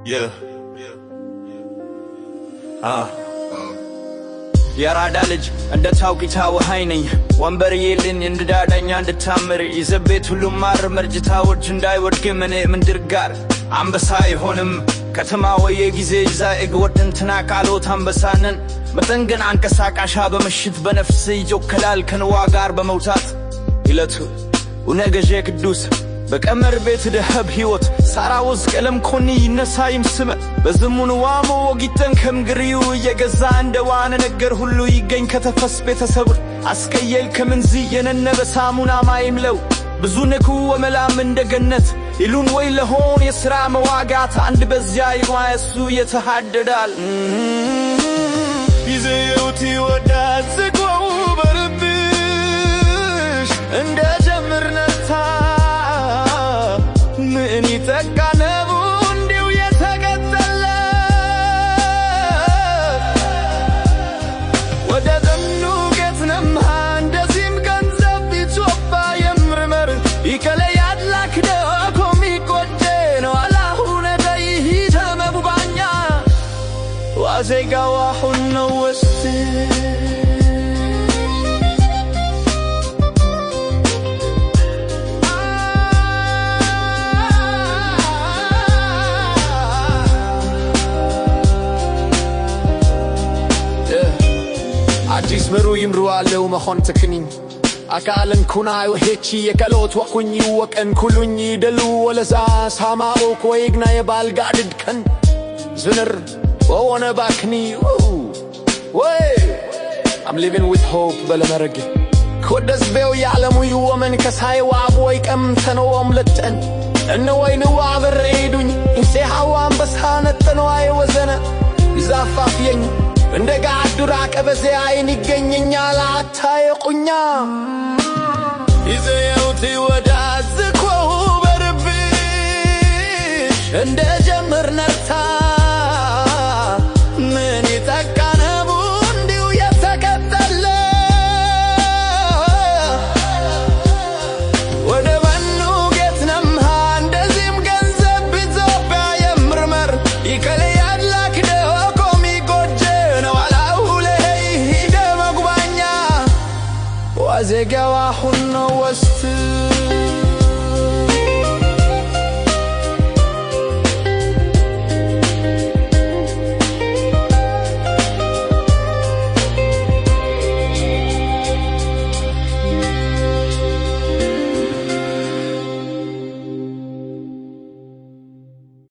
Yeah. የራዳ ልጅ እንደ ታውቂታው ሃይነኝ ወንበር የልን እንድዳዳኛ እንድታምር ይዘቤት ሁሉ ማር መርጅታዎች እንዳይወድቅ ምን ምንድር ጋር አንበሳ አይሆንም ከተማ ወይ ጊዜ ዛይግ ወጥንትና ቃሎት አንበሳነን መጠንገን አንቀሳቃሻ በመሽት በነፍስ ይጆከላል ከነዋ ጋር በመውታት ይለቱ ወነገጀ ቅዱስ በቀመር ቤት ደህብ ህይወት ሳራውስ ቀለም ኮኒ ይነሳይም ስመ በዝሙን ዋሞ ወጊተን ከምግሪው የገዛ እንደዋነ ነገር ሁሉ ይገኝ ከተፈስ ቤተሰብ አስከየል ከምንዚ የነነበ ሳሙና ማይምለው ብዙ ነኩ ወመላም እንደገነት ይሉን ወይ ለሆን የሥራ መዋጋት አንድ በዚያ ይዋሱ የተሐደዳል ይዘዩት ይወዳት ዝቆው በርብሽ እንደ ጀምርነታ ምን ይተካነቡ እንዲው የተቀጠለ ወደ ዘኑ ገትነማ እንደዚህም ገንዘብ ኢትዮጵያ የምርመር ይከለያት ላክደ ኮሚቆዴ ነው አላሁነ ደይህ ተመቡባኛ ዋዜጋዋ ሁኖ ወስት አዲስ ምሩ ይምሩ አለው መሆን ተክኒኝ አካለን ኩናይ ወሄቺ የከሎት ወኩኝ ወቀን ኩሉኝ ደሉ ወለዛ ሳማኦ ኮይግና የባልጋድድከን ዝንር ወወነ ባክኒ ወይ I'm living with hope በለመረግ ኮደስ ቤው ያለሙ ይወመን ከሳይ ዋቦይ ቀም ተነውም ለተን እነወይ ነው አበረይዱኝ እንሴ ሐዋም በሳነት ነው አይወዘነ ይዛፋፍየኝ እንደጋ አዱራ ቀበዘ አይን ይገኘኛል አታየቁኛ ይዘዩት ይወዳት ዝቆው በርብሽ እንደ ጀምር ነርታ ምን ይተካነቡ እንዲው የተቀጠለ ወደ በኑ ጌትነምሃ እንደዚህም ገንዘብ ኢትዮጵያ የምርመር ይከለያት ላክደ ዋዜጋዋ ሁኖ ወስት